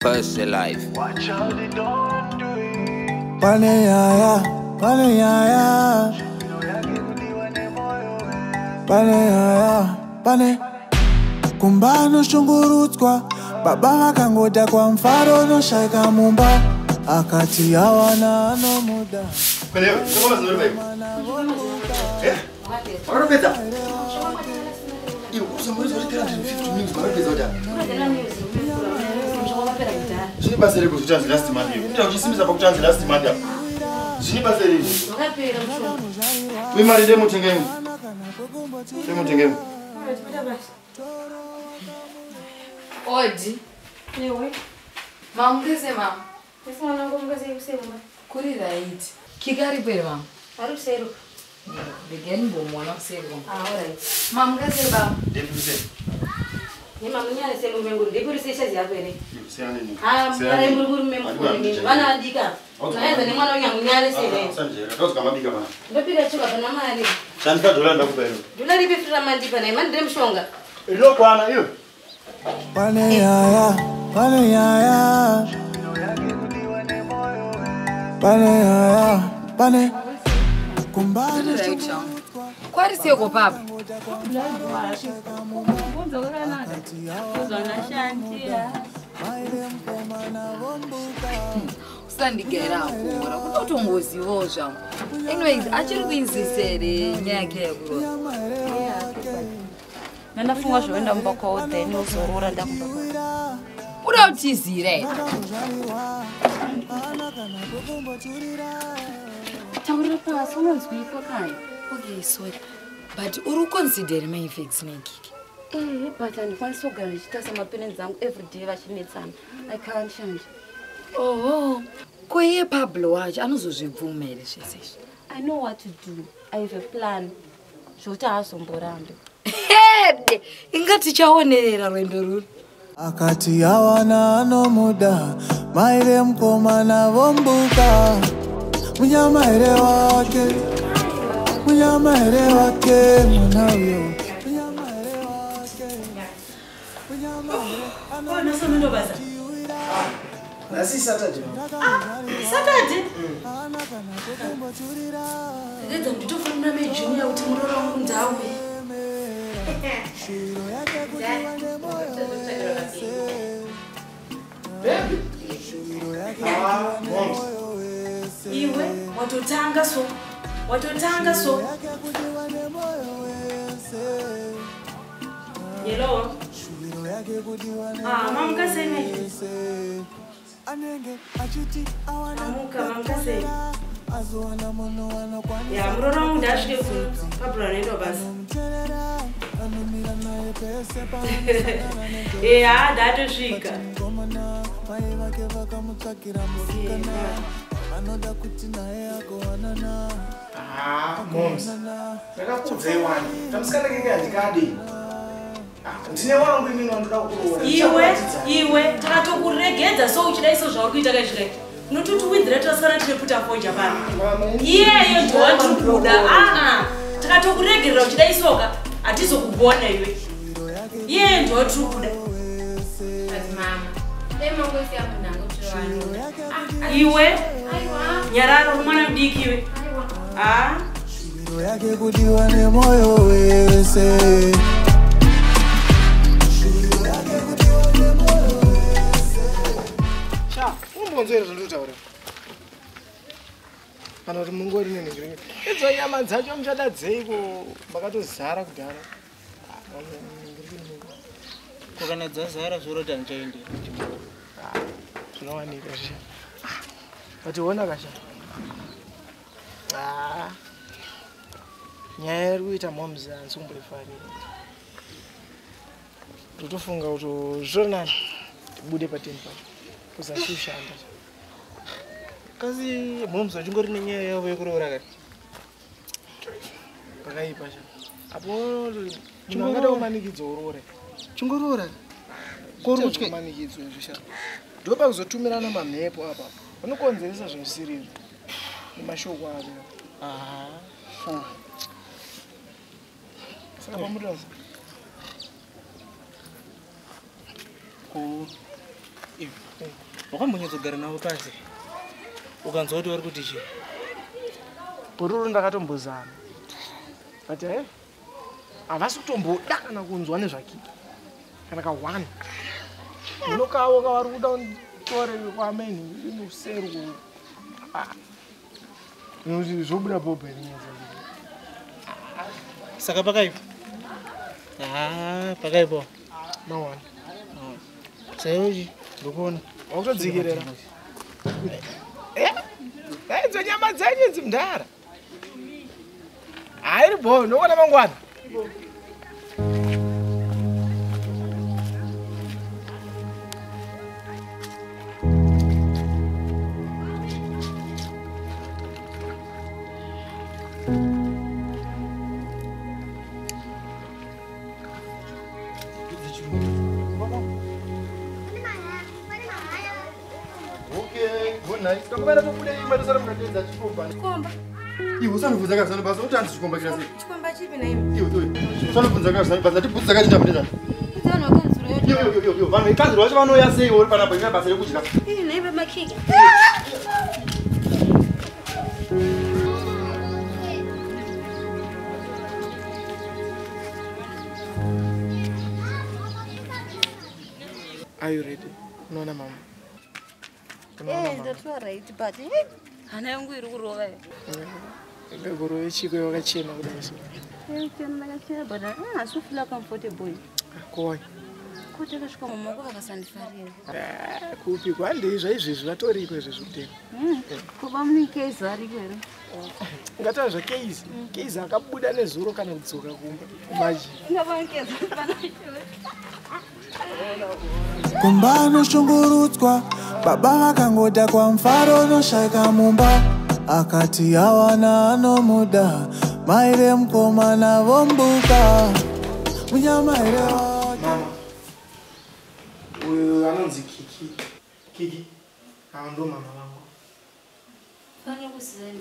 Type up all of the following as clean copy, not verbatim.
Personal life. Panenyaya, Panenyaya, Panenyaya, Pane. Kumbano shungurutswa, baba vakangota kwa mfaro no shaika mumba, akati yawana anomuda. Kwenye, kama mazuri bayi. Wala pesa. Iyo, usamburi zori 350 minutes, wala pesa oja. Zini basere kututanzi last month iyo. Nita ujisimisa pa kutanzi last month ya. Zini basere iyo. Wimari demo tengemu. Demo tengemu. Odi. Ewe. Mamgeze mam. Ese mwana wangu mgeze kusema. Kuri right. Kigari pere mam. Aru seru. Begin bo mwana seru. Alright. Mamgeze bam. Depuse. Ni mamnya selu mengu depuse shazi yapere. Sema nini? Mara mburu mengu. Wana andika. Naenda ni mwana wangu nyale sele. Sanje, ratoka kama biga bana. Ndopiga chuka bana mali. Sanja dola ndakupa hiyo. Dola ribe fira mandipa na imani dem shonga. Ilo kwana hiyo. Panenyaya, Panenyaya, Panenyaya, Pane. Kumbano Kwari sio kwa papa. Usandigera akura kunotongozi vozva. Anyways, achiri kuinzisere nyake yakuro. Nanafunga zvoenda mumba kwavo then uzorora ndakumba kwavo. Uda utizire. Taurira pasi unonzwikwa kai. Okay, sorry. But uri consider my effects nekiki. But handikwanisi kugara ndichiita samaparents angu everyday vachinetsana. I can't change. Oh, kweye Pablo wacho anozozvibvumere zvese. I know what to do. I have a plan. Zvokuti haazomborambi. Hede, ingati chaonerera rwendo ruri. akati yawana anomuda, maire mkomana vombuka. Munyama ere wake, munyama ere wake, mwana uyo. Munyama ere wake, munyama ere. Oh, naso ndo baza. Nasi Saturday. Saturday? Ndedza nditofuna mejunior kuti muroro wangu ndawe. Baby. Iwe watotanga so. Watotanga so. Yelo. Mamkaseme. Amuka mamkaseme. Ya muroro wangu ndasvike ku Pablo nendo basi. Datosvika. Moms. Ndakakudze wani. Tamusikana kinga ndikadi. Ndine wangu mimi ndoda kuroora. Iwe takatokuregedza so uchida iso zvauri kuita kazvire. Unotuti withdraw tasana tireputa foja pana. Iyeyo ndiwati kuda. Takatokuregerera uchida isoka atizokubona iwe. Iyeyo ndiwati kuda. Mama. Dema ngosi yako nango chirwano. Iwe? Aiwa. Nyararo mwana mdiki iwe. Aiwa. Shiro yake kudiwa ne moyo wese. Shiro yake kudiwa ne moyo wese. Cha, umbonzera zvandutaura. Kana kuti mungori neningiri. Idzo nyama dzacho muchadadzeiko makatozara kudhara. Kana dzazara zvorota ndichaende. Zvinowanika zviya. Wationa kasha. Nyaya yari kuita moms hansomboifarira. Totofunga kuti zvorinani tibude pateni pacho kuzachishanda. Kasi moms vachingori nenyaya yavo yekuroora kati. Pakaipa cha. Apo munhu angada kumanikidzo uroore. Chingoroora. Korutye Kumanikidzo zvisha. Ndopa kuzotumirana mamhepo apa. Vanokonzeresa zvinosirira. Nemashoko avo. Saka pamuroza. wakambonyadzogara navo pasi ukanzwa kuti vari kuti chii poruro ndakatombozama but havasi kutomboda kana kunzwa nezvakiki kana kahwana unokavo kavari kuda tore kwameni inoseru inokuti zvobuda popo saka pakaipo pakaipo mawana sairochi ndokuona wakutodzikerera idzo nyama dzenyu dzimndara hairi bo ndokuona mangwana Iwo sanobvunza kazana basa kuti hanzi chikomba chirase. Chikomba chipi na imi? Iwo sanobvunza kazana basa tibvunza kati ndapindeza. Kudzana wakanzura yote. Yo, vanhu ikanzira vacho vanoya sei uri panapa ina basa rekudya. Ii naibe makiki. Are you ready? Unaona mama? That's all right, but hana yangu iri kurova yo. Ngagoro yechiko yakachena kudai so. Chena yakachena but asi feel comfortable. Koi. Kuti kasvika mama ko vakasandifarira. Kupi kwandi zvaizvezvi vatoriko izvezvi kutema. Kuba muni case ari kwero. Ngata zva case akabuda nezuro kana kudzoka kumba. Maji. Ngaba case pana. Kumbano shungurutswa baba vakangoda kwa mfaro noshaika mumba akati hawana anomuda maire mkoma na vombuka munyama ire mama uyu anonzi Kiki ndo mama vangu Fanya kusema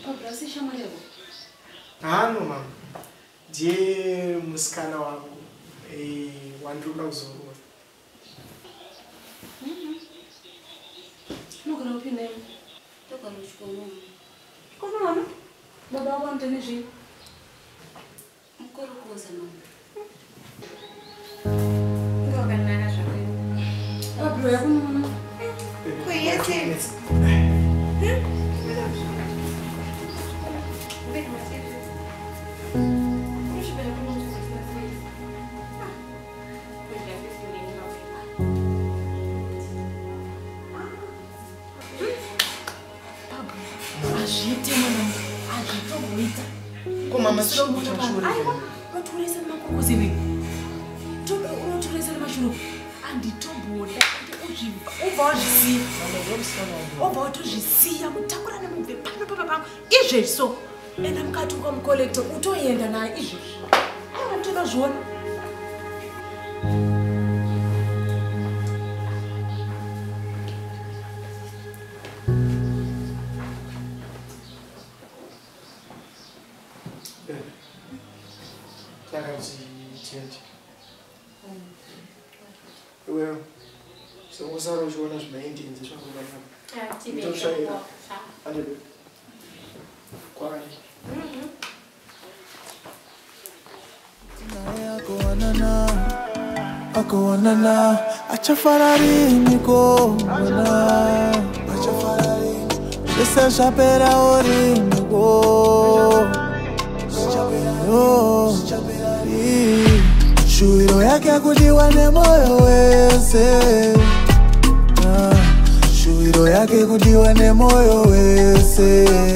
Papa sisha mwelewa Hano mama ndiye musikana wangu wandinoda kuzorora Nogara upi naye? Togara uchikono. Kono baba wako antene zvi. Mukoro kuoza mama. Ngokanaka zvakwe. Babro yakunoona. Kuyete. Mama sio mtashuri. Waturese makokozi wewe. Tobe unoturese mashuru. Anditomboda kuti ubva wazvisiya. Ubva watozvisiya kutakura nemubve pano. Izvezvo. Enda mukati kwamukolekta utoenda naye izvezvo. Anotoda zvona. Well, so what's that you want to maintain this one? Akuonana achafarari niko achafarari Ese chapera ori niko Shuiro yake kudiwa ne moyo wese Shuiro yake kudiwa ne moyo wese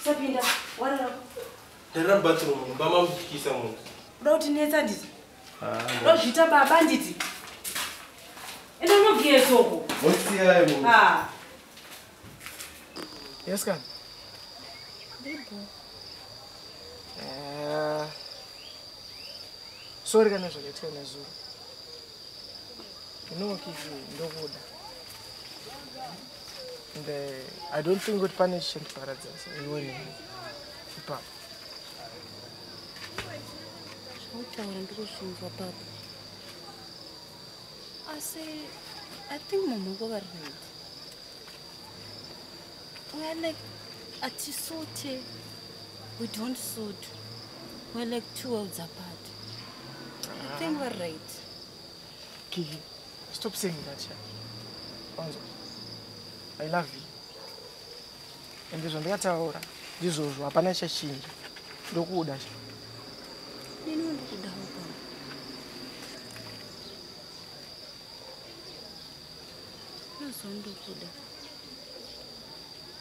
Sapinda warara. Ndara bathroom bama mukisa munhu. Uda netsa nditi. Ndozvita baba nditi. Enda unogezoko. Wosiyaye munhu. Yes, can. Sorry, can I show you a zoo? You know, Kiki, no good. And I don't think what punish and paradise. You will papa. I think Mama go right. We're like at Tisote. We don't suit. We're like 2 worlds apart. I think we're right. Kiki, stop saying that. Onzo, I love you. And there's on the other hora. This was a Panenyaya Sound. Don't go dash. You know what to do. No sound of food.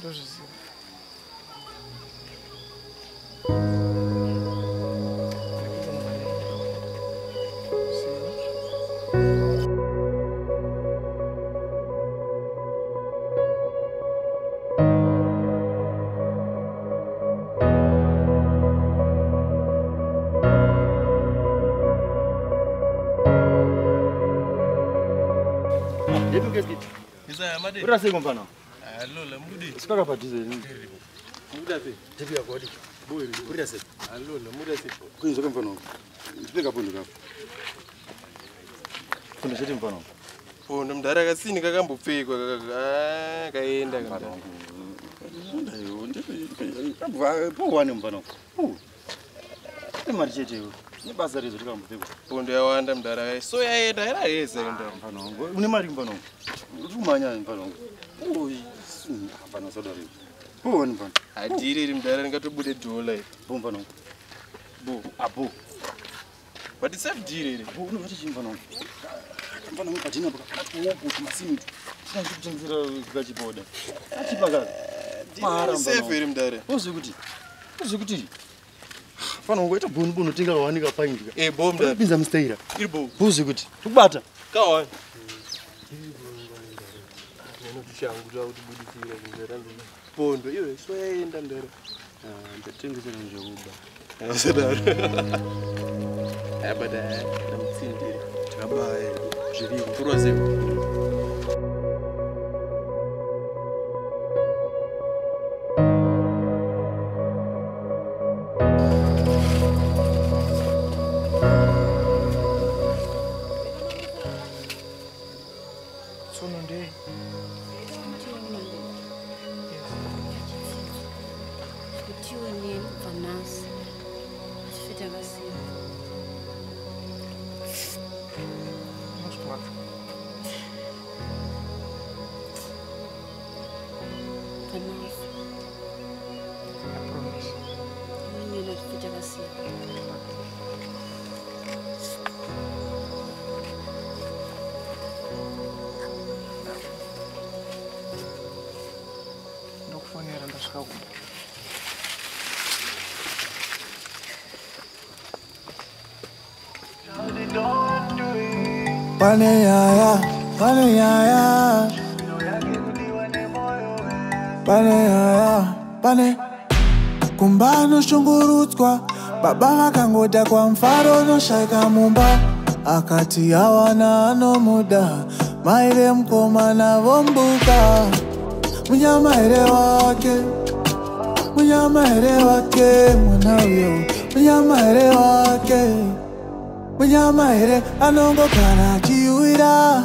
Those is Ura sei compana. Allo la mudi. Sipaka patize. Muda se. Tipi ya kwadi. Boy, ura sei. Allo la muda se. Kuinzo compana. Sipeka pondo kapo. Kuna cheti mpano. Pondo mdara kasini kakambopfekwa kaenda kana. Powane mpano. Imari chete yo. Ni basa rezo tikambopfekwa. Pondo yawanda mdara. So yaenda era yese ndo. Mpano. Une mari mpano. Rumanya mpano. Mpano sodari. Powane mpano. Adiri mdara ngatobude dola. Mpano. Bo. Apo. But it's up dire. Unobati chimpano. Mpano mukadina pakati wopo masimi. Sina kutengesera kukachipoda. Achipaka. Mara safe mdara. Uzikuti. Fana ngoita bunu tinga wanika paindika. Bo mdara. Pinza mstaira. Irbo. Uzikuti. Tukubata. Kawa. Shangu za utibudikira ngera pondo iwe so yaenda ndera ndatengesera nje uba asadara abada namtsindire abaye zviri kuroze sononde. Ndikufonera ndasvika kuda. Panenyaya, pane kumbano shungurutswa baba vakangota kwa mfaro noshaika mumba akati awana anomuda maire mkomana vombuka munyamaire wake mwana uyo munyamaire anongogara achiuira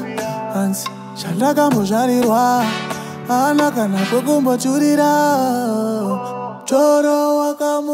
hansi chandakambozvarirwa ana kana kwekumboturira toro wakamu